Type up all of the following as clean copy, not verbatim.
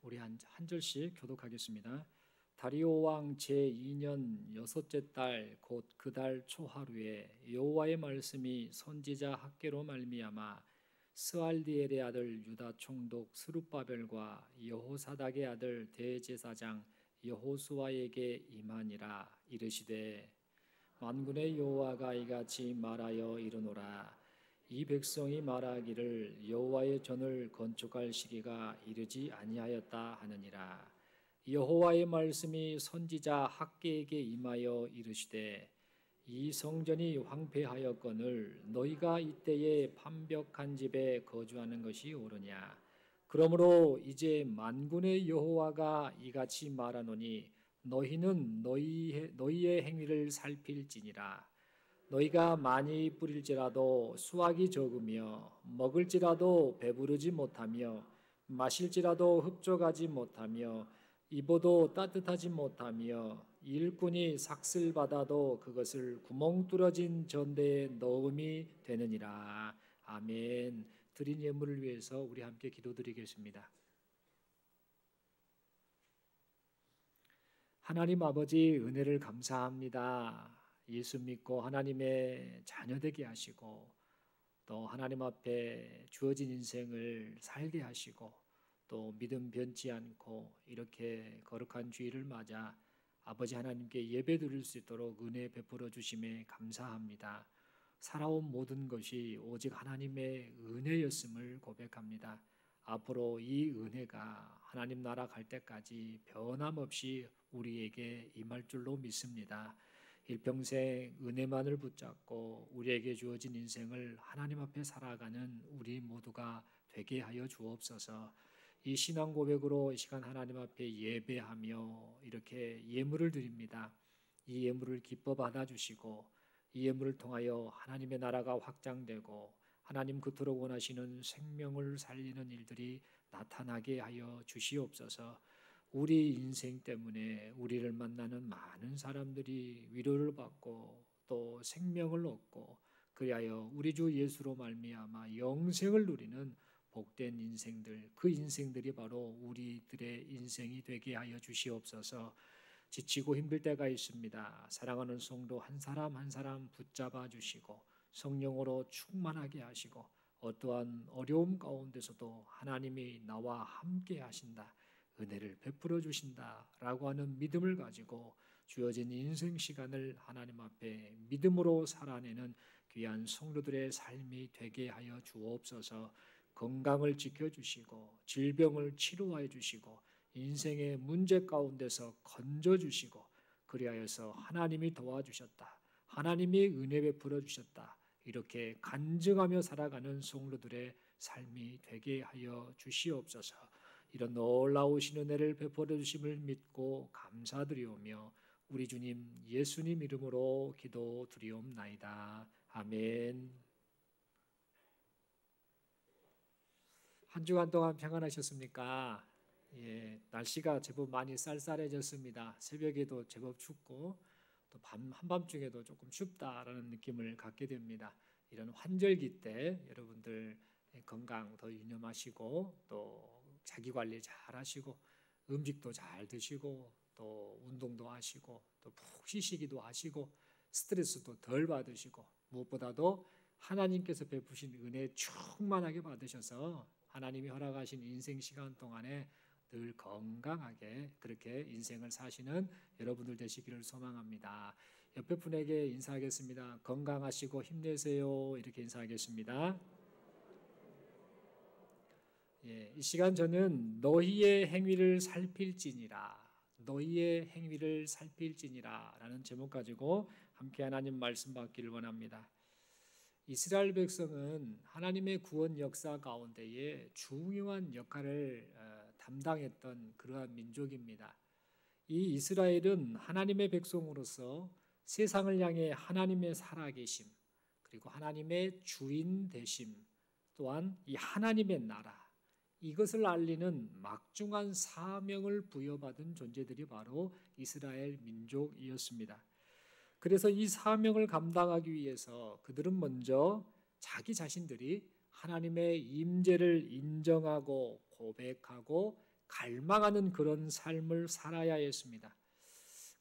우리 한 절씩 교독하겠습니다. 다리오 왕 제2년 여섯째 달 곧 그 달 초하루에 여호와의 말씀이 선지자 학개로 말미암아 스알디엘의 아들 유다 총독 스룹바벨과 여호사닥의 아들 대제사장 여호수아에게 임하니라. 이르시되 만군의 여호와가 이같이 말하여 이르노라. 이 백성이 말하기를 여호와의 전을 건축할 시기가 이르지 아니하였다 하느니라. 여호와의 말씀이 선지자 학개에게 임하여 이르시되 이 성전이 황폐하였거늘 너희가 이때에 판벽한 집에 거주하는 것이 옳으냐. 그러므로 이제 만군의 여호와가 이같이 말하노니 너희는 너희의 행위를 살필지니라. 너희가 많이 뿌릴지라도 수확이 적으며 먹을지라도 배부르지 못하며 마실지라도 흡족하지 못하며 입어도 따뜻하지 못하며 일꾼이 삭슬 받아도 그것을 구멍 뚫어진 전대에 넣음이 되느니라. 아멘. 드린 예물을 위해서 우리 함께 기도드리겠습니다. 하나님 아버지, 은혜를 감사합니다. 예수 믿고 하나님의 자녀 되게 하시고 또 하나님 앞에 주어진 인생을 살게 하시고 또 믿음 변치 않고 이렇게 거룩한 주일을 맞아 아버지 하나님께 예배 드릴 수 있도록 은혜 베풀어 주심에 감사합니다. 살아온 모든 것이 오직 하나님의 은혜였음을 고백합니다. 앞으로 이 은혜가 하나님 나라 갈 때까지 변함없이 우리에게 임할 줄로 믿습니다. 일평생 은혜만을 붙잡고 우리에게 주어진 인생을 하나님 앞에 살아가는 우리 모두가 되게 하여 주옵소서. 이 신앙 고백으로 이 시간 하나님 앞에 예배하며 이렇게 예물을 드립니다. 이 예물을 기뻐 받아주시고 이 예물을 통하여 하나님의 나라가 확장되고 하나님 그토록 원하시는 생명을 살리는 일들이 나타나게 하여 주시옵소서. 우리 인생 때문에 우리를 만나는 많은 사람들이 위로를 받고 또 생명을 얻고 그리하여 우리 주 예수로 말미암아 영생을 누리는 복된 인생들, 그 인생들이 바로 우리들의 인생이 되게 하여 주시옵소서. 지치고 힘들 때가 있습니다. 사랑하는 성도 한 사람 한 사람 붙잡아 주시고 성령으로 충만하게 하시고 어떠한 어려움 가운데서도 하나님이 나와 함께 하신다, 은혜를 베풀어 주신다라고 하는 믿음을 가지고 주어진 인생 시간을 하나님 앞에 믿음으로 살아내는 귀한 성도들의 삶이 되게 하여 주옵소서. 건강을 지켜주시고 질병을 치료하여 주시고 인생의 문제 가운데서 건져주시고 그리하여서 하나님이 도와주셨다, 하나님이 은혜 베풀어 주셨다, 이렇게 간증하며 살아가는 성도들의 삶이 되게 하여 주시옵소서. 이런 놀라우신 은혜를 베풀어 주심을 믿고 감사드리오며 우리 주님 예수님 이름으로 기도드리옵나이다. 아멘. 한 주간 동안 평안하셨습니까? 예, 날씨가 제법 많이 쌀쌀해졌습니다. 새벽에도 제법 춥고 또 한밤중에도 조금 춥다라는 느낌을 갖게 됩니다. 이런 환절기 때 여러분들 건강 더 유념하시고 또 자기 관리 잘 하시고 음식도 잘 드시고 또 운동도 하시고 또 푹 쉬시기도 하시고 스트레스도 덜 받으시고 무엇보다도 하나님께서 베푸신 은혜 충만하게 받으셔서 하나님이 허락하신 인생 시간 동안에 늘 건강하게 그렇게 인생을 사시는 여러분들 되시기를 소망합니다. 옆에 분에게 인사하겠습니다. 건강하시고 힘내세요. 이렇게 인사하겠습니다. 예, 이 시간 저는 너희의 행위를 살필지니라, 너희의 행위를 살필지니라 라는 제목 가지고 함께 하나님 말씀 받기를 원합니다. 이스라엘 백성은 하나님의 구원 역사 가운데에 중요한 역할을 담당했던 그러한 민족입니다. 이 이스라엘은 하나님의 백성으로서 세상을 향해 하나님의 살아계심, 그리고 하나님의 주인 되심, 또한 이 하나님의 나라, 이것을 알리는 막중한 사명을 부여받은 존재들이 바로 이스라엘 민족이었습니다. 그래서 이 사명을 감당하기 위해서 그들은 먼저 자기 자신들이 하나님의 임재를 인정하고 고백하고 갈망하는 그런 삶을 살아야 했습니다.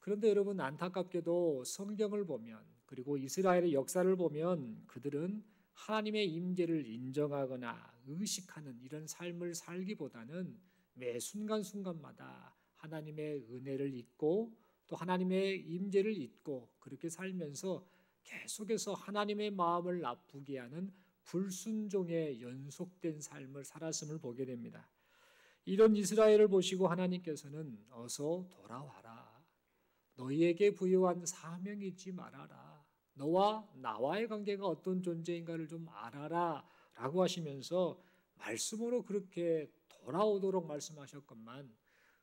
그런데 여러분, 안타깝게도 성경을 보면, 그리고 이스라엘의 역사를 보면 그들은 하나님의 임재를 인정하거나 의식하는 이런 삶을 살기보다는 매 순간순간마다 하나님의 은혜를 잊고 또 하나님의 임재를 잊고 그렇게 살면서 계속해서 하나님의 마음을 나쁘게 하는 불순종의 연속된 삶을 살았음을 보게 됩니다. 이런 이스라엘을 보시고 하나님께서는 어서 돌아와라. 너희에게 부여한 사명이 있지 말아라. 너와 나와의 관계가 어떤 존재인가를 좀 알아라 라고 하시면서 말씀으로 그렇게 돌아오도록 말씀하셨건만,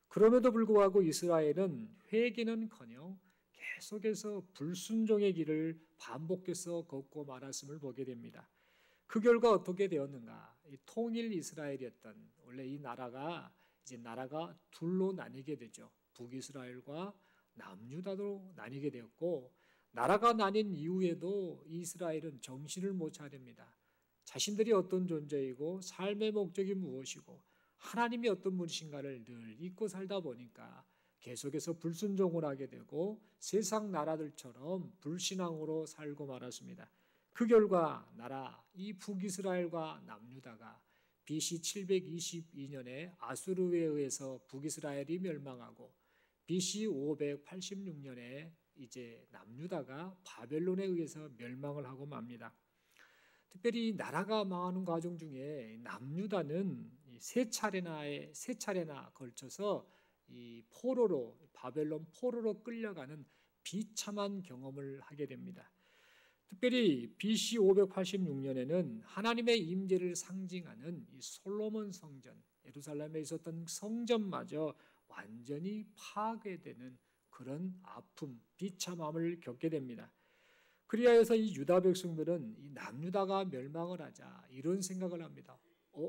그럼에도 불구하고 이스라엘은 회개는커녕 계속해서 불순종의 길을 반복해서 걷고 말았음을 보게 됩니다. 그 결과 어떻게 되었는가? 이 통일 이스라엘이었던 원래 이 나라가 이제 나라가 둘로 나뉘게 되죠. 북이스라엘과 남유다로 나뉘게 되었고, 나라가 나뉜 이후에도 이스라엘은 정신을 못 차립니다. 자신들이 어떤 존재이고 삶의 목적이 무엇이고 하나님이 어떤 분이신가를 늘 잊고 살다 보니까 계속해서 불순종을 하게 되고 세상 나라들처럼 불신앙으로 살고 말았습니다. 그 결과 이 북이스라엘과 남유다가 BC 722년에 아수르에 의해서 북이스라엘이 멸망하고 BC 586년에 이제 남유다가 바벨론에 의해서 멸망을 하고 맙니다. 특별히 나라가 망하는 과정 중에 남유다는 세 차례나 걸쳐서 이 바벨론 포로로 끌려가는 비참한 경험을 하게 됩니다. 특별히 BC 586년에는 하나님의 임재를 상징하는 이 솔로몬 성전, 예루살렘에 있었던 성전마저 완전히 파괴되는 그런 아픔, 비참함을 겪게 됩니다. 그리하여서 이 유다 백성들은 이 남유다가 멸망을 하자 이런 생각을 합니다.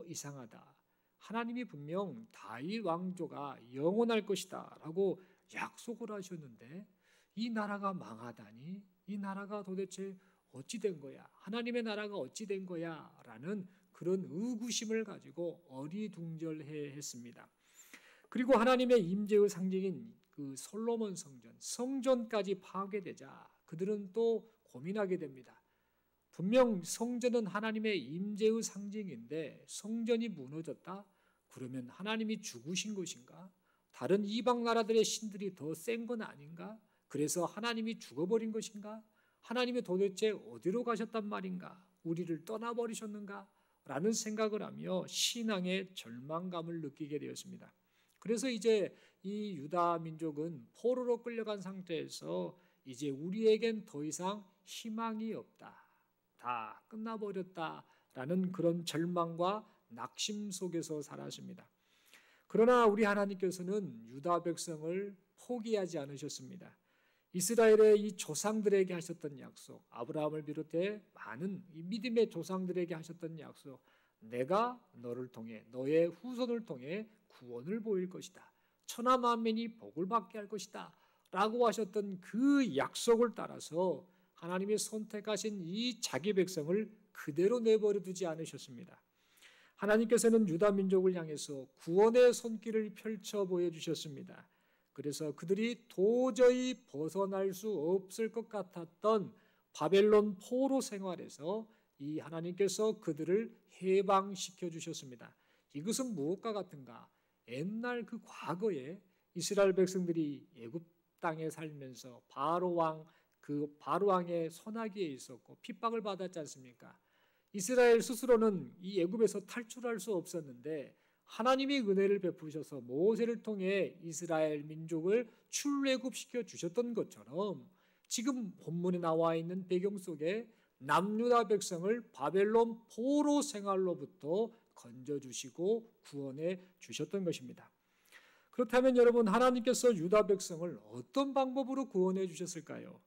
이상하다. 하나님이 분명 다윗 왕조가 영원할 것이다 라고 약속을 하셨는데 이 나라가 망하다니, 이 나라가 도대체 어찌 된 거야? 하나님의 나라가 어찌 된 거야? 라는 그런 의구심을 가지고 어리둥절해 했습니다. 그리고 하나님의 임재의 상징인 그 솔로몬 성전까지 파괴되자 그들은 또 고민하게 됩니다. 분명 성전은 하나님의 임재의 상징인데 성전이 무너졌다? 그러면 하나님이 죽으신 것인가? 다른 이방 나라들의 신들이 더 센 건 아닌가? 그래서 하나님이 죽어버린 것인가? 하나님이 도대체 어디로 가셨단 말인가? 우리를 떠나버리셨는가? 라는 생각을 하며 신앙의 절망감을 느끼게 되었습니다. 그래서 이제 이 유다 민족은 포로로 끌려간 상태에서 이제 우리에겐 더 이상 희망이 없다. 다 끝나버렸다라는 그런 절망과 낙심 속에서 살았습니다. 그러나 우리 하나님께서는 유다 백성을 포기하지 않으셨습니다. 이스라엘의 이 조상들에게 하셨던 약속, 아브라함을 비롯해 많은 이 믿음의 조상들에게 하셨던 약속, 내가 너를 통해 너의 후손을 통해 구원을 보일 것이다. 천하 만민이 복을 받게 할 것이다. 라고 하셨던 그 약속을 따라서 하나님이 선택하신 이 자기 백성을 그대로 내버려 두지 않으셨습니다. 하나님께서는 유다 민족을 향해서 구원의 손길을 펼쳐 보여주셨습니다. 그래서 그들이 도저히 벗어날 수 없을 것 같았던 바벨론 포로 생활에서 이 하나님께서 그들을 해방시켜 주셨습니다. 이것은 무엇과 같은가? 옛날 그 과거에 이스라엘 백성들이 애굽 땅에 살면서 바로 왕의 손아귀에 있었고 핍박을 받았지 않습니까? 이스라엘 스스로는 이 애굽에서 탈출할 수 없었는데 하나님이 은혜를 베푸셔서 모세를 통해 이스라엘 민족을 출애굽시켜 주셨던 것처럼 지금 본문에 나와 있는 배경 속에 남유다 백성을 바벨론 포로 생활로부터 건져주시고 구원해 주셨던 것입니다. 그렇다면 여러분, 하나님께서 유다 백성을 어떤 방법으로 구원해 주셨을까요?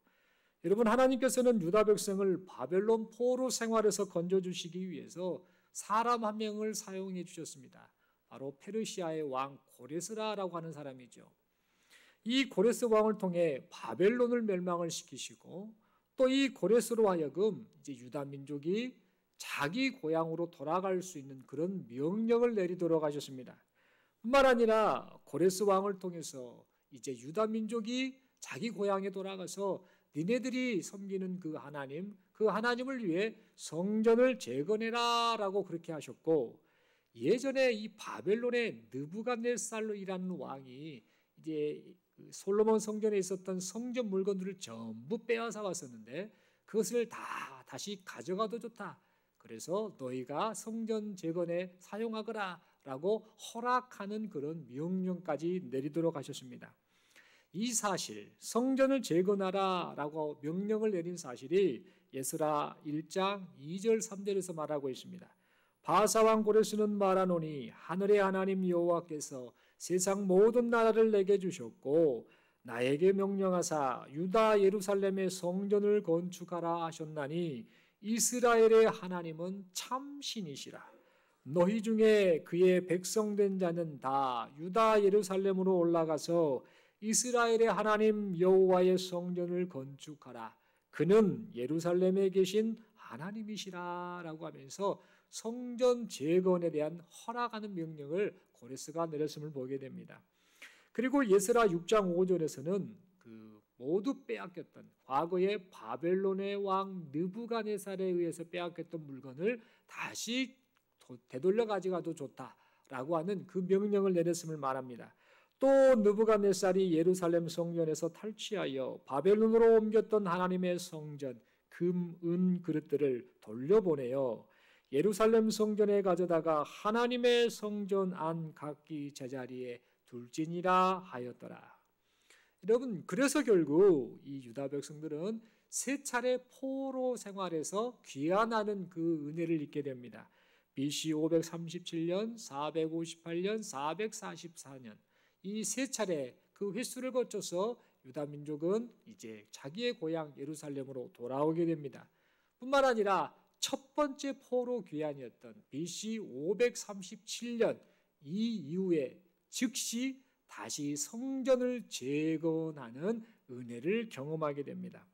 여러분, 하나님께서는 유다 백성을 바벨론 포로 생활에서 건져주시기 위해서 사람 한 명을 사용해 주셨습니다. 바로 페르시아의 왕 고레스라라고 하는 사람이죠. 이 고레스 왕을 통해 바벨론을 멸망을 시키시고 또 이 고레스로 하여금 이제 유다 민족이 자기 고향으로 돌아갈 수 있는 그런 명령을 내리도록 하셨습니다. 뿐만 아니라 고레스 왕을 통해서 이제 유다 민족이 자기 고향에 돌아가서 니네들이 섬기는 그 하나님을 위해 성전을 재건해라라고 그렇게 하셨고, 예전에 이 바벨론의 느부갓네살이라는 왕이 이제 솔로몬 성전에 있었던 성전 물건들을 전부 빼앗아 왔었는데 그것을 다 다시 가져가도 좋다. 그래서 너희가 성전 재건에 사용하거라 라고 허락하는 그런 명령까지 내리도록 하셨습니다. 이 사실, 성전을 재건하라 라고 명령을 내린 사실이 에스라 1장 2절 3절에서 말하고 있습니다. 바사왕 고레스는 말하노니 하늘의 하나님 여호와께서 세상 모든 나라를 내게 주셨고 나에게 명령하사 유다 예루살렘의 성전을 건축하라 하셨나니 이스라엘의 하나님은 참 신이시라. 너희 중에 그의 백성된 자는 다 유다 예루살렘으로 올라가서 이스라엘의 하나님 여호와의 성전을 건축하라. 그는 예루살렘에 계신 하나님이시라 라고 하면서 성전 재건에 대한 허락하는 명령을 고레스가 내렸음을 보게 됩니다. 그리고 예스라 6장 5절에서는 그 모두 빼앗겼던 과거의 바벨론의 왕 느부갓네살에 의해서 빼앗겼던 물건을 다시 되돌려 가져가도 좋다라고 하는 그 명령을 내렸음을 말합니다. 또 느부갓네살이 예루살렘 성전에서 탈취하여 바벨론으로 옮겼던 하나님의 성전 금, 은 그릇들을 돌려보내어 예루살렘 성전에 가져다가 하나님의 성전 안 각기 제자리에 둘지니라 하였더라. 여러분, 그래서 결국 이 유다 백성들은 세 차례 포로 생활에서 귀환하는 그 은혜를 잊게 됩니다. BC 537년, 458년, 444년 이 세 차례 그 횟수를 거쳐서 유다 민족은 이제 자기의 고향 예루살렘으로 돌아오게 됩니다. 뿐만 아니라 첫 번째 포로 귀환이었던 BC 537년 이 이후에 즉시 다시 성전을 재건하는 은혜를 경험하게 됩니다.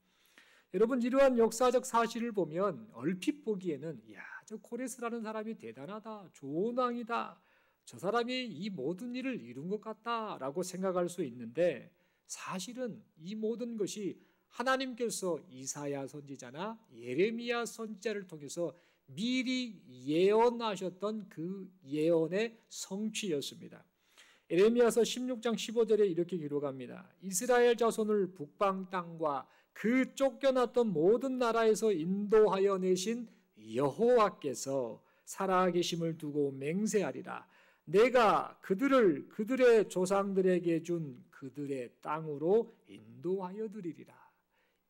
여러분, 이러한 역사적 사실을 보면 얼핏 보기에는 저 코레스라는 사람이 대단하다, 좋은 왕이다, 저 사람이 이 모든 일을 이룬 것 같다라고 생각할 수 있는데 사실은 이 모든 것이 하나님께서 이사야 선지자나 예레미야 선지자를 통해서 미리 예언하셨던 그 예언의 성취였습니다. 예레미야서 16장 15절에 이렇게 기록합니다. 이스라엘 자손을 북방 땅과 그 쫓겨났던 모든 나라에서 인도하여 내신 여호와께서 살아계심을 두고 맹세하리라. 내가 그들을 그들의 조상들에게 준 그들의 땅으로 인도하여 드리리라.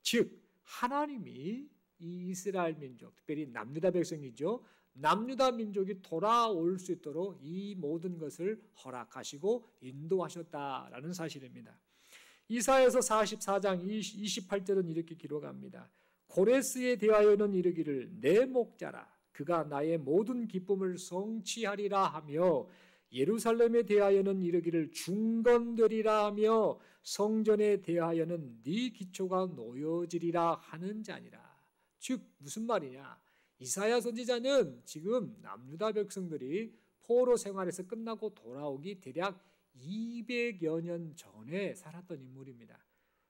즉 하나님이 이 이스라엘 민족, 특별히 남유다 백성이죠. 남유다 민족이 돌아올 수 있도록 이 모든 것을 허락하시고 인도하셨다라는 사실입니다. 이사야서 44장 28절은 이렇게 기록합니다. 고레스에 대하여는 이르기를 내 목자라 그가 나의 모든 기쁨을 성취하리라 하며 예루살렘에 대하여는 이르기를 중건되리라 하며 성전에 대하여는 네 기초가 놓여지리라 하는 자니라. 즉 무슨 말이냐? 이사야 선지자는 지금 남유다 백성들이 포로 생활에서 끝나고 돌아오기 대략 200여 년 전에 살았던 인물입니다.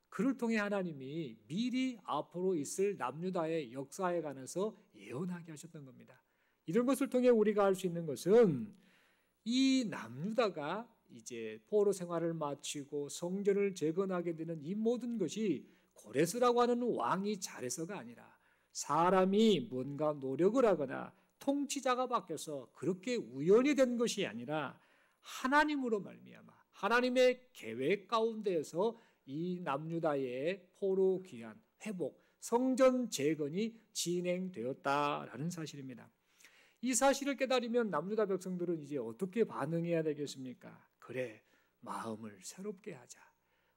그를 통해 하나님이 미리 앞으로 있을 남유다의 역사에 관해서 예언하게 하셨던 겁니다. 이런 것을 통해 우리가 알 수 있는 것은 이 남유다가 이제 포로 생활을 마치고 성전을 재건하게 되는 이 모든 것이 고레스라고 하는 왕이 잘해서가 아니라 사람이 뭔가 노력을 하거나 통치자가 바뀌어서 그렇게 우연히 된 것이 아니라 하나님으로 말미암아 하나님의 계획 가운데에서 이 남유다의 포로 귀환, 회복, 성전 재건이 진행되었다라는 사실입니다. 이 사실을 깨달으면 남유다 백성들은 이제 어떻게 반응해야 되겠습니까? 그래, 마음을 새롭게 하자.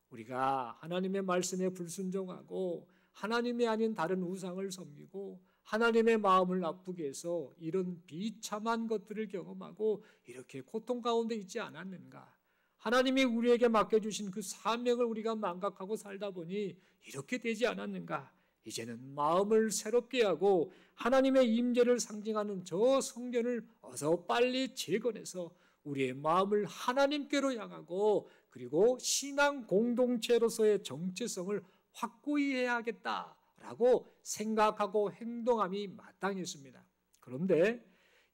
우리가 하나님의 말씀에 불순종하고 하나님이 아닌 다른 우상을 섬기고 하나님의 마음을 나쁘게 해서 이런 비참한 것들을 경험하고 이렇게 고통 가운데 있지 않았는가? 하나님이 우리에게 맡겨주신 그 사명을 우리가 망각하고 살다 보니 이렇게 되지 않았는가? 이제는 마음을 새롭게 하고 하나님의 임재를 상징하는 저 성전을 어서 빨리 재건해서 우리의 마음을 하나님께로 향하고 그리고 신앙 공동체로서의 정체성을 확고히 해야 하겠다라고 생각하고 행동함이 마땅했습니다. 그런데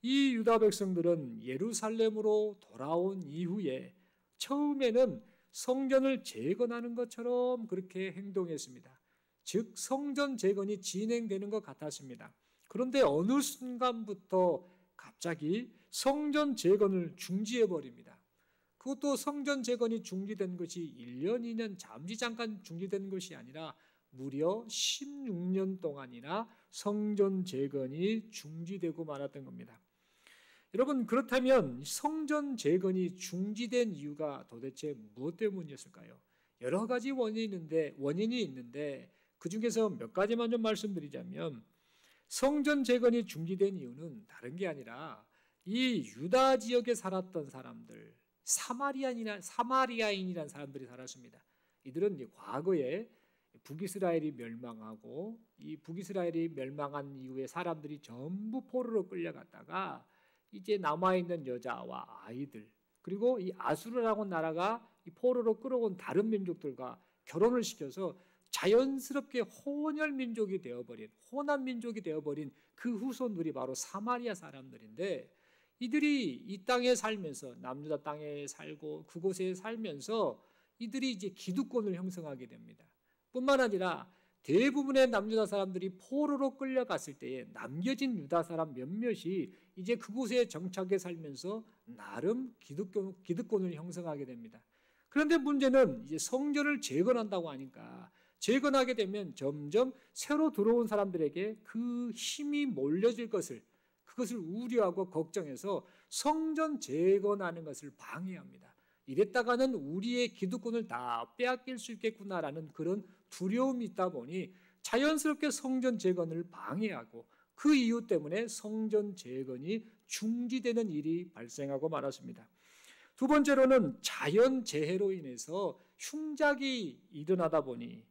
이 유다 백성들은 예루살렘으로 돌아온 이후에 처음에는 성전을 재건하는 것처럼 그렇게 행동했습니다. 즉 성전 재건이 진행되는 것 같았습니다. 그런데 어느 순간부터 갑자기 성전 재건을 중지해 버립니다. 그것도 성전 재건이 중지된 것이 1년, 2년 잠시 잠깐 중지된 것이 아니라 무려 16년 동안이나 성전 재건이 중지되고 말았던 겁니다. 여러분, 그렇다면 성전 재건이 중지된 이유가 도대체 무엇 때문이었을까요? 여러 가지 원인이 있는데 그 중에서 몇 가지만 좀 말씀드리자면, 성전 재건이 중지된 이유는 다른 게 아니라 이 유다 지역에 살았던 사람들, 사마리아인이라는 사람들이 살았습니다. 이들은 과거에 북이스라엘이 멸망하고 이 북이스라엘이 멸망한 이후에 사람들이 전부 포로로 끌려갔다가 이제 남아있는 여자와 아이들, 그리고 이 아수르라고 나라가 이 포로로 끌어온 다른 민족들과 결혼을 시켜서 자연스럽게 혼혈 민족이 되어버린, 혼합 민족이 되어버린 그 후손들이 바로 사마리아 사람들인데, 이들이 이 땅에 살면서, 남유다 땅에 살고 그곳에 살면서 이들이 이제 기득권을 형성하게 됩니다. 뿐만 아니라 대부분의 남유다 사람들이 포로로 끌려갔을 때에 남겨진 유다 사람 몇몇이 이제 그곳에 정착해 살면서 나름 기득권을 형성하게 됩니다. 그런데 문제는 이제 성전을 재건한다고 하니까 재건하게 되면 점점 새로 들어온 사람들에게 그 힘이 몰려질 그것을 우려하고 걱정해서 성전 재건하는 것을 방해합니다. 이랬다가는 우리의 기득권을 다 빼앗길 수 있겠구나라는 그런 두려움이 있다 보니 자연스럽게 성전 재건을 방해하고 그 이유 때문에 성전 재건이 중지되는 일이 발생하고 말았습니다. 두 번째로는 자연재해로 인해서 흉작이 되다 보니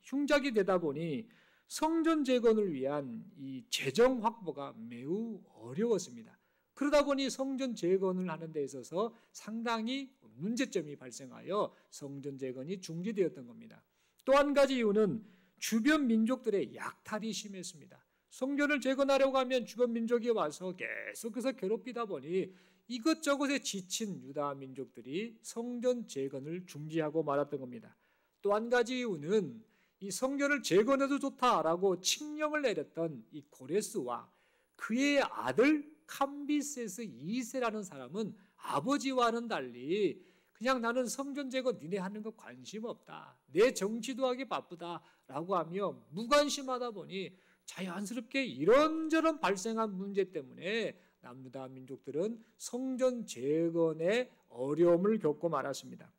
성전 재건을 위한 이 재정 확보가 매우 어려웠습니다. 그러다 보니 성전 재건을 하는 데 있어서 상당히 문제점이 발생하여 성전 재건이 중지되었던 겁니다. 또 한 가지 이유는 주변 민족들의 약탈이 심했습니다. 성전을 재건하려고 하면 주변 민족이 와서 계속해서 괴롭히다 보니 이것저것에 지친 유다 민족들이 성전 재건을 중지하고 말았던 겁니다. 또 한 가지 이유는 이 성전을 재건해도 좋다라고 칙령을 내렸던 이 고레스와 그의 아들 캄비세스 2세라는 사람은 아버지와는 달리 그냥 나는 성전 재건 니네 하는 거 관심 없다, 내 정치도 하기 바쁘다라고 하며 무관심하다 보니 자연스럽게 이런저런 발생한 문제 때문에 남유다 민족들은 성전 재건에 어려움을 겪고 말았습니다.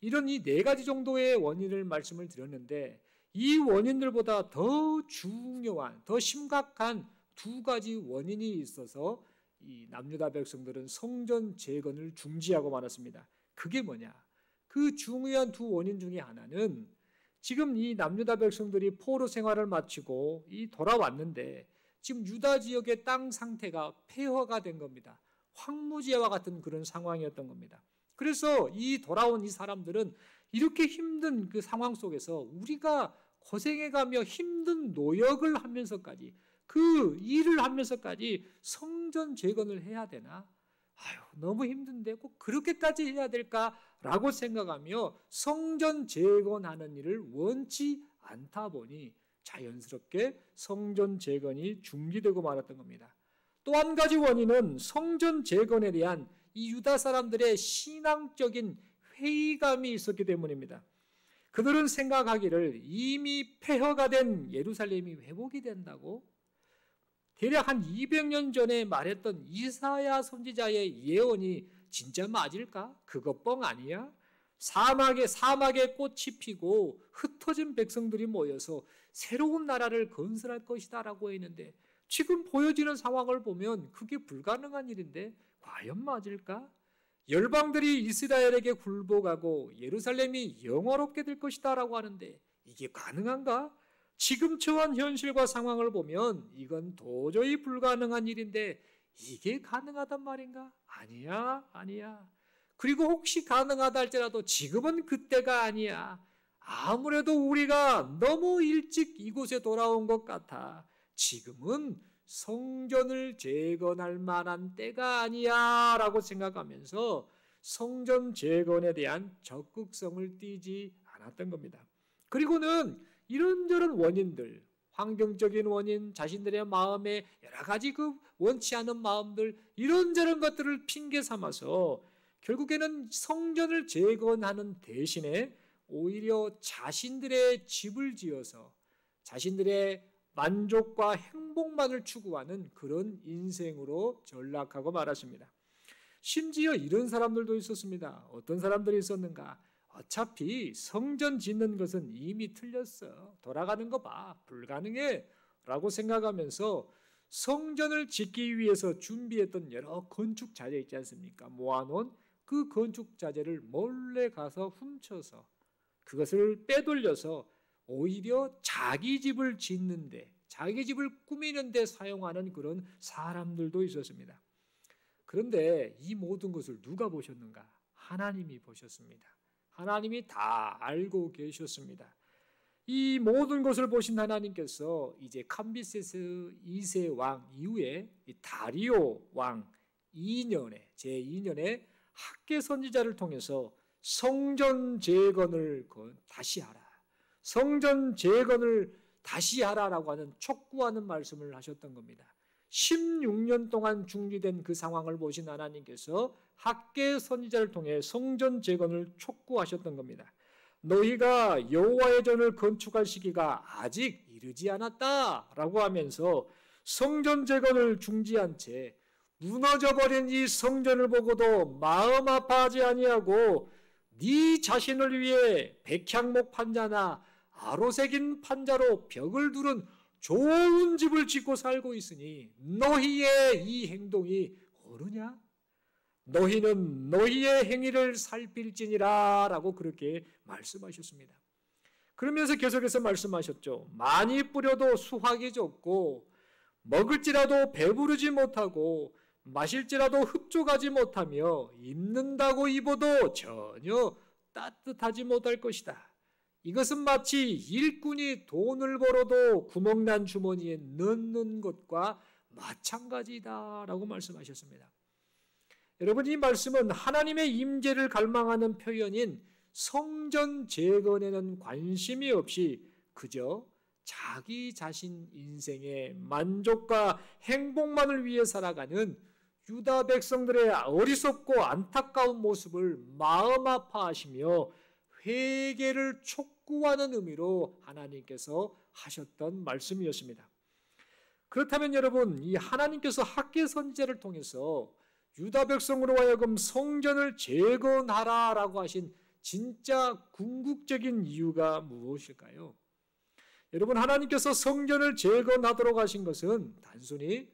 이런 이 네 가지 정도의 원인을 말씀을 드렸는데, 이 원인들보다 더 중요한, 더 심각한 두 가지 원인이 있어서 이 남유다 백성들은 성전 재건을 중지하고 말았습니다. 그게 뭐냐? 그 중요한 두 원인 중에 하나는 지금 이 남유다 백성들이 포로 생활을 마치고 돌아왔는데 지금 유다 지역의 땅 상태가 폐허가 된 겁니다. 황무지와 같은 그런 상황이었던 겁니다. 그래서 돌아온 이 사람들은 이렇게 힘든 그 상황 속에서 우리가 고생해가며 힘든 노역을 하면서까지, 그 일을 하면서까지 성전 재건을 해야 되나? 너무 힘든데 꼭 그렇게까지 해야 될까라고 생각하며 성전 재건하는 일을 원치 않다 보니 자연스럽게 성전 재건이 중지되고 말았던 겁니다. 또 한 가지 원인은 성전 재건에 대한 이 유다 사람들의 신앙적인 회의감이 있었기 때문입니다. 그들은 생각하기를 이미 폐허가 된 예루살렘이 회복이 된다고? 대략 한 200년 전에 말했던 이사야 선지자의 예언이 진짜 맞을까? 그거 뻥 아니야? 사막에 꽃이 피고 흩어진 백성들이 모여서 새로운 나라를 건설할 것이다 라고 했는데 지금 보여지는 상황을 보면 그게 불가능한 일인데 과연 맞을까? 열방들이 이스라엘에게 굴복하고 예루살렘이 영화롭게 될 것이다 라고 하는데 이게 가능한가? 지금 처한 현실과 상황을 보면 이건 도저히 불가능한 일인데 이게 가능하단 말인가? 아니야. 그리고 혹시 가능하다 할지라도 지금은 그때가 아니야. 아무래도 우리가 너무 일찍 이곳에 돌아온 것 같아. 지금은 성전을 재건할 만한 때가 아니야 라고 생각하면서 성전 재건에 대한 적극성을 띠지 않았던 겁니다. 그리고는 이런저런 원인들, 환경적인 원인, 자신들의 마음에 여러 가지 원치 않은 마음들, 이런저런 것들을 핑계 삼아서 결국에는 성전을 재건하는 대신에 오히려 자신들의 집을 지어서 자신들의 만족과 행복만을 추구하는 그런 인생으로 전락하고 말았습니다. 심지어 이런 사람들도 있었습니다. 어떤 사람들이 있었는가? 어차피 성전 짓는 것은 이미 틀렸어. 돌아가는 거 봐. 불가능해. 라고 생각하면서 성전을 짓기 위해서 준비했던 여러 건축 자재 있지 않습니까? 모아놓은 그 건축 자재를 몰래 가서 훔쳐서 그것을 빼돌려서 오히려 자기 집을 짓는데, 자기 집을 꾸미는데 사용하는 그런 사람들도 있었습니다. 그런데 이 모든 것을 누가 보셨는가? 하나님이 보셨습니다. 하나님이 다 알고 계셨습니다. 이 모든 것을 보신 하나님께서 이제 캄비세스 2세 왕 이후에 다리오 왕 2년에 제2년에 학개 선지자를 통해서 성전 재건을 다시 하라. 성전 재건을 다시 하라라고 하는 촉구하는 말씀을 하셨던 겁니다. 16년 동안 중지된 그 상황을 보신 하나님께서 학개 선지자를 통해 성전 재건을 촉구하셨던 겁니다. 너희가 여호와의 전을 건축할 시기가 아직 이르지 않았다라고 하면서 성전 재건을 중지한 채 무너져버린 이 성전을 보고도 마음 아파하지 아니하고 네 자신을 위해 백향목 판자나 아로새긴 판자로 벽을 두른 좋은 집을 짓고 살고 있으니 너희의 이 행동이 옳으냐? 너희는 너희의 행위를 살필지니라 라고 그렇게 말씀하셨습니다. 그러면서 계속해서 말씀하셨죠. 많이 뿌려도 수확이 적고 먹을지라도 배부르지 못하고 마실지라도 흡족하지 못하며 입는다고 입어도 전혀 따뜻하지 못할 것이다. 이것은 마치 일꾼이 돈을 벌어도 구멍난 주머니에 넣는 것과 마찬가지다라고 말씀하셨습니다. 여러분, 이 말씀은 하나님의 임재를 갈망하는 표현인 성전 재건에는 관심이 없이 그저 자기 자신 인생의 만족과 행복만을 위해 살아가는 유다 백성들의 어리석고 안타까운 모습을 마음 아파하시며 회개를 촉구하는 의미로 하나님께서 하셨던 말씀이었습니다. 그렇다면 여러분, 이 하나님께서 학개 선지자를 통해서 유다 백성으로 하여금 성전을 재건하라라고 하신 진짜 궁극적인 이유가 무엇일까요? 여러분, 하나님께서 성전을 재건하도록 하신 것은 단순히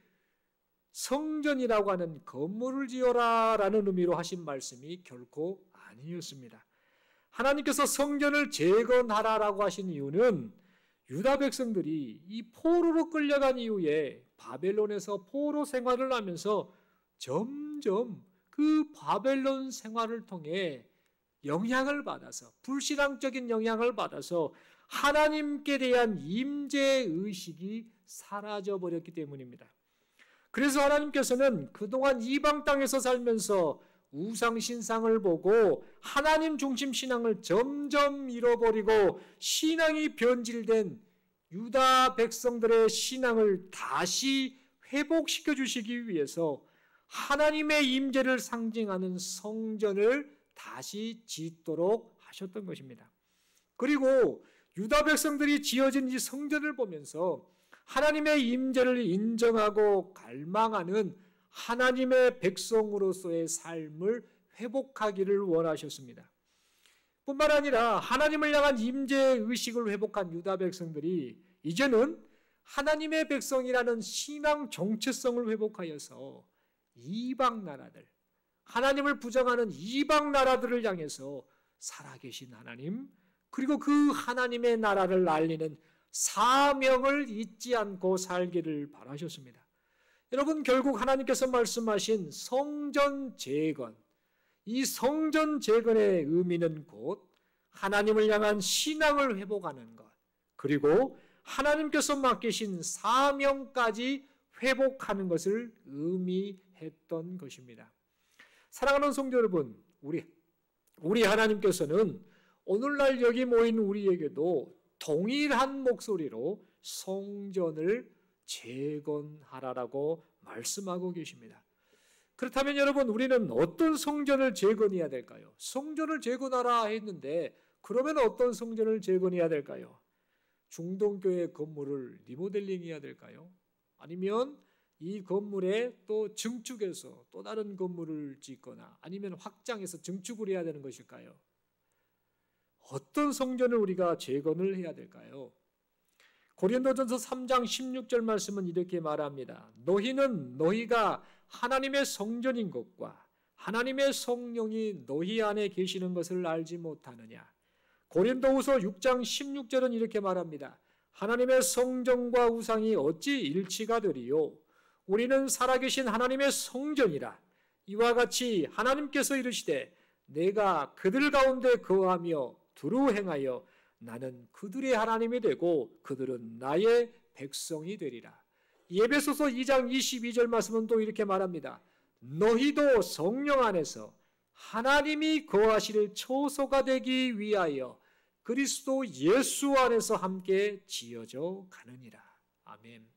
성전이라고 하는 건물을 지어라라는 의미로 하신 말씀이 결코 아니었습니다. 하나님께서 성전을 재건하라라고 하신 이유는 유다 백성들이 이 포로로 끌려간 이후에 바벨론에서 포로 생활을 하면서 점점 그 바벨론 생활을 통해 영향을 받아서, 불신앙적인 영향을 받아서 하나님께 대한 임재의식이 사라져버렸기 때문입니다. 그래서 하나님께서는 그동안 이방 땅에서 살면서 우상신상을 보고 하나님 중심 신앙을 점점 잃어버리고 신앙이 변질된 유다 백성들의 신앙을 다시 회복시켜 주시기 위해서 하나님의 임재를 상징하는 성전을 다시 짓도록 하셨던 것입니다. 그리고 유다 백성들이 지어진 이 성전을 보면서 하나님의 임재를 인정하고 갈망하는 하나님의 백성으로서의 삶을 회복하기를 원하셨습니다. 뿐만 아니라 하나님을 향한 임재의식을 회복한 유다 백성들이 이제는 하나님의 백성이라는 신앙 정체성을 회복하여서 이방 나라들, 하나님을 부정하는 이방 나라들을 향해서 살아계신 하나님, 그리고 그 하나님의 나라를 알리는 사명을 잊지 않고 살기를 바라셨습니다. 여러분, 결국 하나님께서 말씀하신 성전 재건, 이 성전 재건의 의미는 곧 하나님을 향한 신앙을 회복하는 것, 그리고 하나님께서 맡기신 사명까지 회복하는 것을 의미했던 것입니다. 사랑하는 성도 여러분, 우리 하나님께서는 오늘날 여기 모인 우리에게도 동일한 목소리로 성전을 재건하라라고 말씀하고 계십니다. 그렇다면 여러분, 우리는 어떤 성전을 재건해야 될까요? 성전을 재건하라 했는데 그러면 어떤 성전을 재건해야 될까요? 중동교회 건물을 리모델링해야 될까요? 아니면 이 건물에 또 증축해서 또 다른 건물을 짓거나 아니면 확장해서 증축을 해야 되는 것일까요? 어떤 성전을 우리가 재건을 해야 될까요? 고린도전서 3장 16절 말씀은 이렇게 말합니다. 너희는 너희가 하나님의 성전인 것과 하나님의 성령이 너희 안에 계시는 것을 알지 못하느냐. 고린도후서 6장 16절은 이렇게 말합니다. 하나님의 성전과 우상이 어찌 일치가 되리요? 우리는 살아계신 하나님의 성전이라. 이와 같이 하나님께서 이르시되 내가 그들 가운데 거하며 두루 행하여 나는 그들의 하나님이 되고 그들은 나의 백성이 되리라. 에베소서 2장 22절 말씀은 또 이렇게 말합니다. 너희도 성령 안에서 하나님이 거하실 처소가 되기 위하여 그리스도 예수 안에서 함께 지어져 가느니라. 아멘.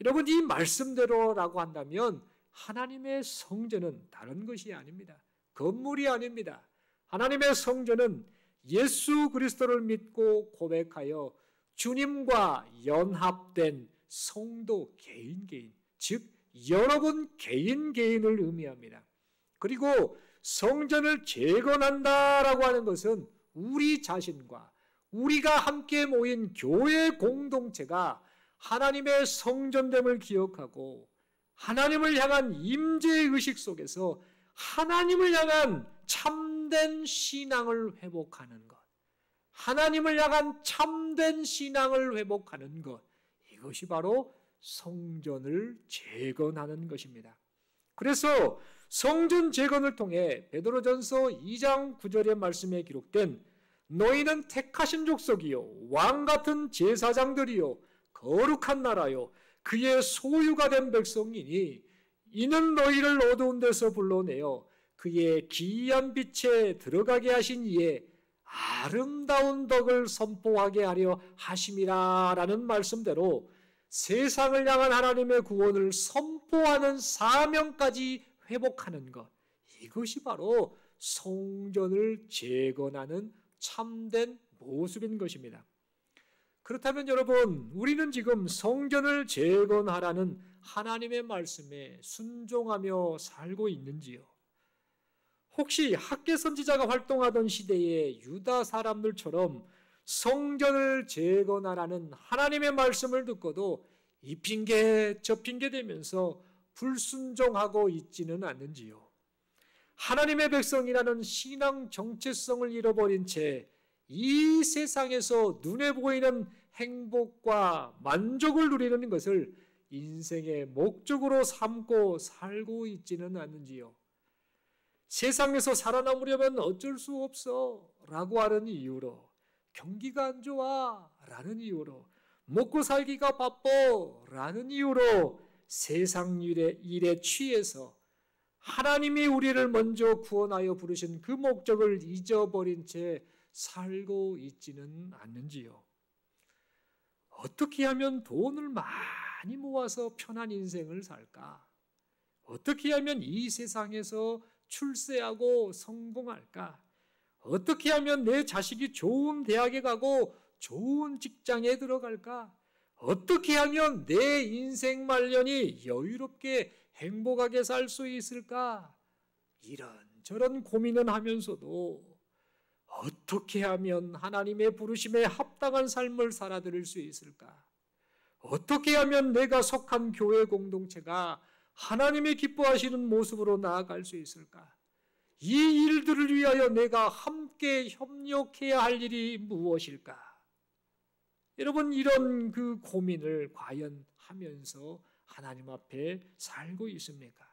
여러분, 이 말씀대로라고 한다면 하나님의 성전은 다른 것이 아닙니다. 건물이 아닙니다. 하나님의 성전은 예수 그리스도를 믿고 고백하여 주님과 연합된 성도 개인, 즉 여러분 개인을 의미합니다. 그리고 성전을 재건한다라고 하는 것은 우리 자신과 우리가 함께 모인 교회 공동체가 하나님의 성전됨을 기억하고 하나님을 향한 임재의 의식 속에서 하나님을 향한 참된 신앙을 회복하는 것, 하나님을 향한 참된 신앙을 회복하는 것, 이것이 바로 성전을 재건하는 것입니다. 그래서 성전 재건을 통해 베드로전서 2장 9절의 말씀에 기록된 너희는 택하신 족속이요 왕 같은 제사장들이요 거룩한 나라요 그의 소유가 된 백성이니 이는 너희를 어두운 데서 불러내어 그의 기이한 빛에 들어가게 하신 이에 아름다운 덕을 선포하게 하려 하심이라 라는 말씀대로 세상을 향한 하나님의 구원을 선포하는 사명까지 회복하는 것, 이것이 바로 성전을 재건하는 참된 모습인 것입니다. 그렇다면 여러분, 우리는 지금 성전을 재건하라는 하나님의 말씀에 순종하며 살고 있는지요? 혹시 학개 선지자가 활동하던 시대의 유다 사람들처럼 성전을 재건하라는 하나님의 말씀을 듣고도 이 핑계 저 핑계 대면서 불순종하고 있지는 않는지요? 하나님의 백성이라는 신앙 정체성을 잃어버린 채 이 세상에서 눈에 보이는 행복과 만족을 누리는 것을 인생의 목적으로 삼고 살고 있지는 않는지요? 세상에서 살아남으려면 어쩔 수 없어 라고 하는 이유로, 경기가 안 좋아 라는 이유로, 먹고 살기가 바빠 라는 이유로 세상 일에 취해서 하나님이 우리를 먼저 구원하여 부르신 그 목적을 잊어버린 채 살고 있지는 않는지요? 어떻게 하면 돈을 많이 모아서 편한 인생을 살까? 어떻게 하면 이 세상에서 출세하고 성공할까? 어떻게 하면 내 자식이 좋은 대학에 가고 좋은 직장에 들어갈까? 어떻게 하면 내 인생 말년이 여유롭게 행복하게 살 수 있을까? 이런저런 고민은 하면서도 어떻게 하면 하나님의 부르심에 합당한 삶을 살아드릴 수 있을까? 어떻게 하면 내가 속한 교회 공동체가 하나님이 기뻐하시는 모습으로 나아갈 수 있을까? 이 일들을 위하여 내가 함께 협력해야 할 일이 무엇일까? 여러분, 이런 그 고민을 과연 하면서 하나님 앞에 살고 있습니까?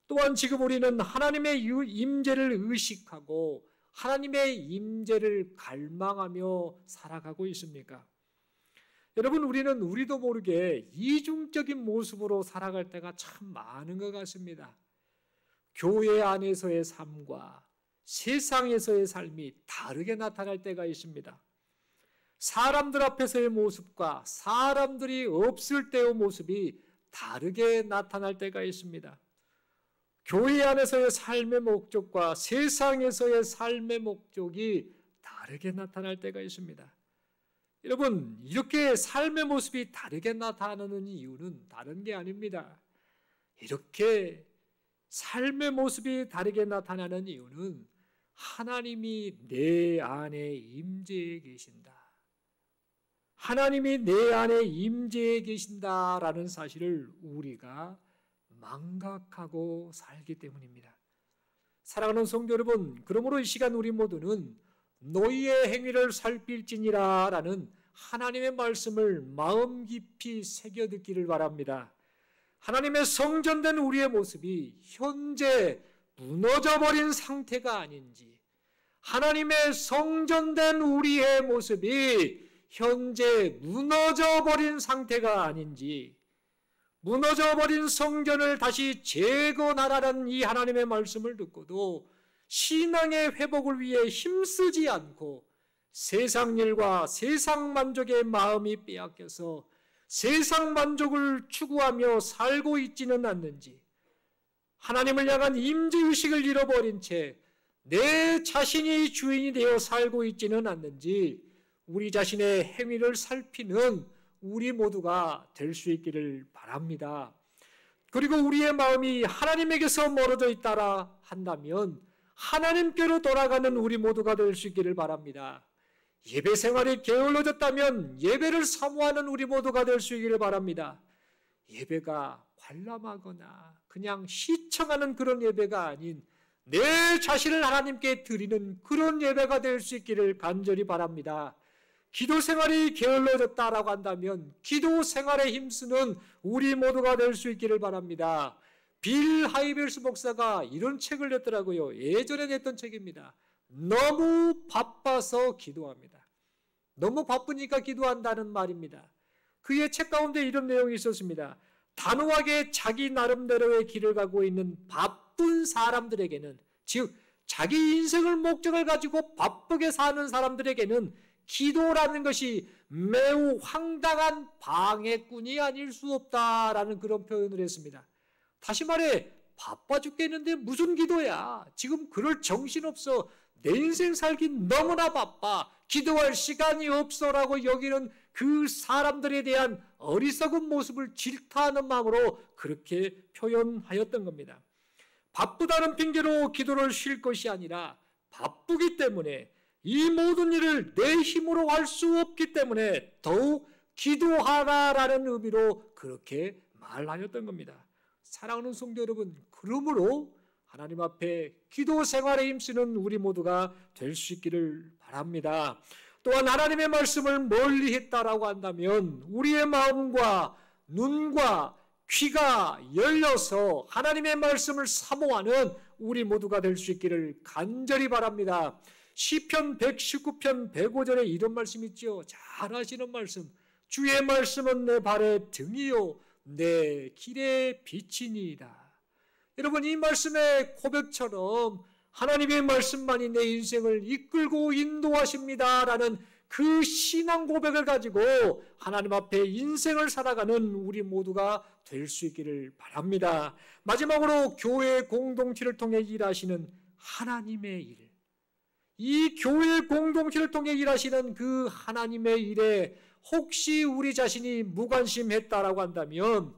또한 지금 우리는 하나님의 임재를 의식하고 하나님의 임재를 갈망하며 살아가고 있습니까? 여러분, 우리도 모르게 이중적인 모습으로 살아갈 때가 참 많은 것 같습니다. 교회 안에서의 삶과 세상에서의 삶이 다르게 나타날 때가 있습니다. 사람들 앞에서의 모습과 사람들이 없을 때의 모습이 다르게 나타날 때가 있습니다. 교회 안에서의 삶의 목적과 세상에서의 삶의 목적이 다르게 나타날 때가 있습니다. 여러분, 이렇게 삶의 모습이 다르게 나타나는 이유는 다른 게 아닙니다. 이렇게 삶의 모습이 다르게 나타나는 이유는 하나님이 내 안에 임재해 계신다. 하나님이 내 안에 임재해 계신다라는 사실을 우리가 망각하고 살기 때문입니다. 사랑하는 성도 여러분, 그러므로 이 시간 우리 모두는 너희의 행위를 살필지니라 라는 하나님의 말씀을 마음 깊이 새겨듣기를 바랍니다. 하나님의 성전된 우리의 모습이 현재 무너져버린 상태가 아닌지, 하나님의 성전된 우리의 모습이 현재 무너져버린 상태가 아닌지, 무너져버린 성전을 다시 재건하라는 이 하나님의 말씀을 듣고도 신앙의 회복을 위해 힘쓰지 않고 세상 일과 세상 만족의 마음이 빼앗겨서 세상 만족을 추구하며 살고 있지는 않는지, 하나님을 향한 임재의식을 잃어버린 채 내 자신이 주인이 되어 살고 있지는 않는지 우리 자신의 행위를 살피는 우리 모두가 될 수 있기를 바랍니다. 그리고 우리의 마음이 하나님에게서 멀어져 있다라 한다면 하나님께로 돌아가는 우리 모두가 될 수 있기를 바랍니다. 예배 생활이 게을러졌다면 예배를 사모하는 우리 모두가 될 수 있기를 바랍니다. 예배가 관람하거나 그냥 시청하는 그런 예배가 아닌 내 자신을 하나님께 드리는 그런 예배가 될 수 있기를 간절히 바랍니다. 기도 생활이 게을러졌다라고 한다면 기도 생활에 힘쓰는 우리 모두가 될 수 있기를 바랍니다. 빌 하이벨스 목사가 이런 책을 냈더라고요. 예전에 냈던 책입니다. 너무 바빠서 기도합니다. 너무 바쁘니까 기도한다는 말입니다. 그의 책 가운데 이런 내용이 있었습니다. 단호하게 자기 나름대로의 길을 가고 있는 바쁜 사람들에게는, 즉 자기 인생을 목적을 가지고 바쁘게 사는 사람들에게는 기도라는 것이 매우 황당한 방해꾼이 아닐 수 없다라는 그런 표현을 했습니다. 다시 말해 바빠 죽겠는데 무슨 기도야. 지금 그럴 정신없어. 내 인생 살기 너무나 바빠. 기도할 시간이 없어라고 여기는 그 사람들에 대한 어리석은 모습을 질타하는 마음으로 그렇게 표현하였던 겁니다. 바쁘다는 핑계로 기도를 쉴 것이 아니라 바쁘기 때문에 이 모든 일을 내 힘으로 할 수 없기 때문에 더욱 기도하라라는 의미로 그렇게 말하였던 겁니다. 사랑하는 성도 여러분, 그러므로 하나님 앞에 기도 생활에 힘쓰는 우리 모두가 될 수 있기를 바랍니다. 또한 하나님의 말씀을 멀리 했다라고 한다면 우리의 마음과 눈과 귀가 열려서 하나님의 말씀을 사모하는 우리 모두가 될 수 있기를 간절히 바랍니다. 시편 119편 105절에 이런 말씀이 있죠. 잘 아시는 말씀. 주의 말씀은 내 발의 등이요 내 길의 빛이니이다. 여러분, 이 말씀의 고백처럼 하나님의 말씀만이 내 인생을 이끌고 인도하십니다라는 그 신앙 고백을 가지고 하나님 앞에 인생을 살아가는 우리 모두가 될 수 있기를 바랍니다. 마지막으로 교회 공동체를 통해 일하시는 하나님의 일, 이 교회 공동체를 통해 일하시는 그 하나님의 일에 혹시 우리 자신이 무관심했다라고 한다면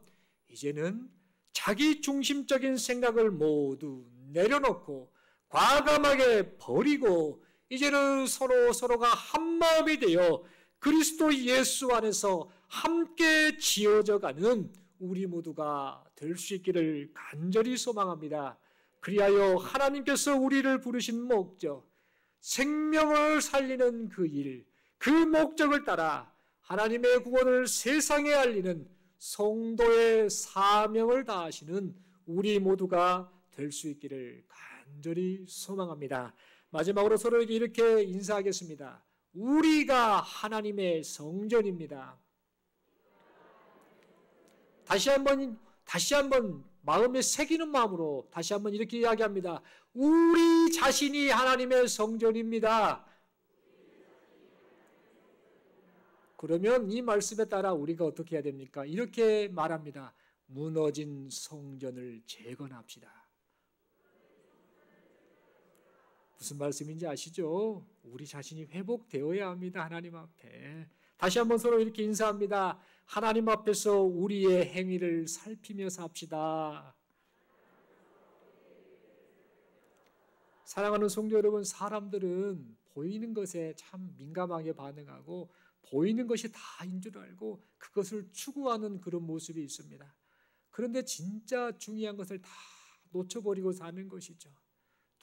이제는 자기 중심적인 생각을 모두 내려놓고 과감하게 버리고 이제는 서로가 한마음이 되어 그리스도 예수 안에서 함께 지어져가는 우리 모두가 될 수 있기를 간절히 소망합니다. 그리하여 하나님께서 우리를 부르신 목적, 생명을 살리는 그 일, 그 목적을 따라 하나님의 구원을 세상에 알리는 성도의 사명을 다하시는 우리 모두가 될 수 있기를 간절히 소망합니다. 마지막으로 서로에게 이렇게 인사하겠습니다. 우리가 하나님의 성전입니다. 다시 한번 마음에 새기는 마음으로 다시 한번 이렇게 이야기합니다. 우리 자신이 하나님의 성전입니다. 그러면 이 말씀에 따라 우리가 어떻게 해야 됩니까? 이렇게 말합니다. 무너진 성전을 재건합시다. 무슨 말씀인지 아시죠? 우리 자신이 회복되어야 합니다. 하나님 앞에. 다시 한번 서로 이렇게 인사합니다. 하나님 앞에서 우리의 행위를 살피며 삽시다. 사랑하는 성도 여러분, 사람들은 보이는 것에 참 민감하게 반응하고 보이는 것이 다인 줄 알고 그것을 추구하는 그런 모습이 있습니다. 그런데 진짜 중요한 것을 다 놓쳐버리고 사는 것이죠.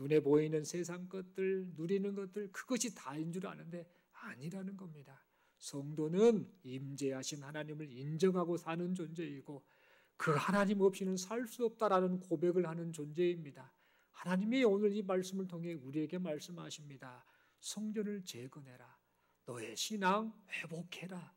눈에 보이는 세상 것들, 누리는 것들, 그것이 다인 줄 아는데 아니라는 겁니다. 성도는 임재하신 하나님을 인정하고 사는 존재이고 그 하나님 없이는 살 수 없다라는 고백을 하는 존재입니다. 하나님이 오늘 이 말씀을 통해 우리에게 말씀하십니다. 성전을 재건해라. 너의 신앙 회복해라.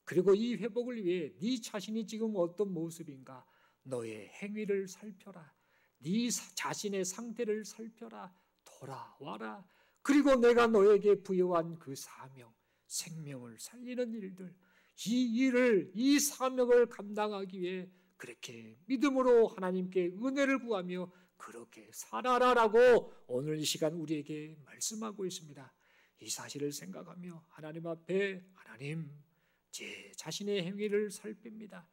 그리고 이 회복을 위해 네 자신이 지금 어떤 모습인가 너의 행위를 살펴라. 네 자신의 상태를 살펴라. 돌아와라. 그리고 내가 너에게 부여한 그 사명, 생명을 살리는 일들, 이 사명을 감당하기 위해 그렇게 믿음으로 하나님께 은혜를 구하며 그렇게 살아라라고 오늘 이 시간 우리에게 말씀하고 있습니다. 이 사실을 생각하며 하나님 앞에 하나님, 제 자신의 행위를 살핍니다.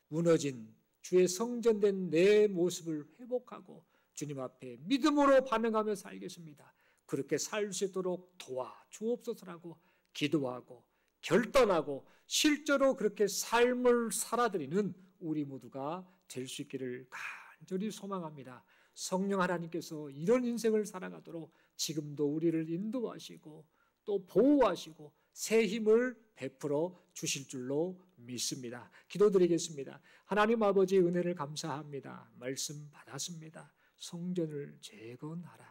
무너진 주의 성전된 내 모습을 회복하고 주님 앞에 믿음으로 반응하며 살겠습니다. 그렇게 살 수 있도록 도와 주옵소서라고 기도하고 결단하고 실제로 그렇게 삶을 살아드리는 우리 모두가 될 수 있기를 간절히 소망합니다. 성령 하나님께서 이런 인생을 살아가도록 지금도 우리를 인도하시고 또 보호하시고 새 힘을 베풀어 주실 줄로 믿습니다. 기도드리겠습니다. 하나님 아버지 은혜를 감사합니다. 말씀 받았습니다. 성전을 재건하라.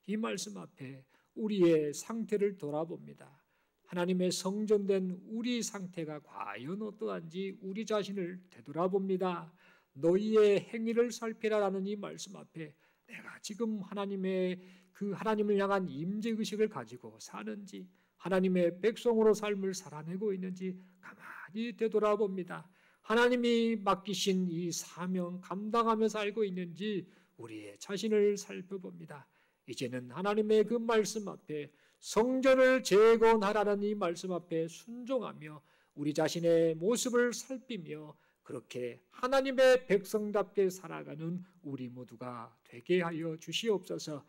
이 말씀 앞에 우리의 상태를 돌아봅니다. 하나님의 성전된 우리 상태가 과연 어떠한지 우리 자신을 되돌아봅니다. 너희의 행위를 살피라라는 이 말씀 앞에 내가 지금 하나님을 향한 임재의식을 가지고 사는지 하나님의 백성으로 삶을 살아내고 있는지 가만히 되돌아봅니다. 하나님이 맡기신 이 사명 감당하며 살고 있는지 우리의 자신을 살펴봅니다. 이제는 하나님의 그 말씀 앞에 성전을 재건하라는 이 말씀 앞에 순종하며 우리 자신의 모습을 살피며 그렇게 하나님의 백성답게 살아가는 우리 모두가 되게 하여 주시옵소서.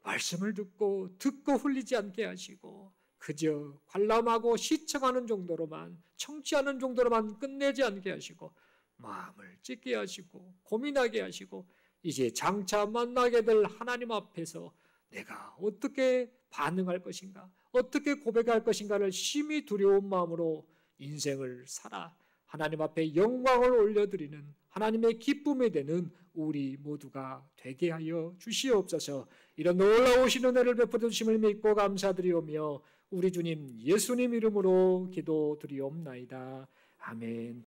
말씀을 듣고 흘리지 않게 하시고 그저 관람하고 시청하는 정도로만 청취하는 정도로만 끝내지 않게 하시고 마음을 찢게 하시고 고민하게 하시고 이제 장차 만나게 될 하나님 앞에서 내가 어떻게 반응할 것인가 어떻게 고백할 것인가를 심히 두려운 마음으로 인생을 살아 하나님 앞에 영광을 올려드리는 하나님의 기쁨이 되는 우리 모두가 되게 하여 주시옵소서. 이런 놀라우신 은혜를 베풀어 주심을 믿고 감사드리오며 우리 주님 예수님 이름으로 기도드리옵나이다. 아멘.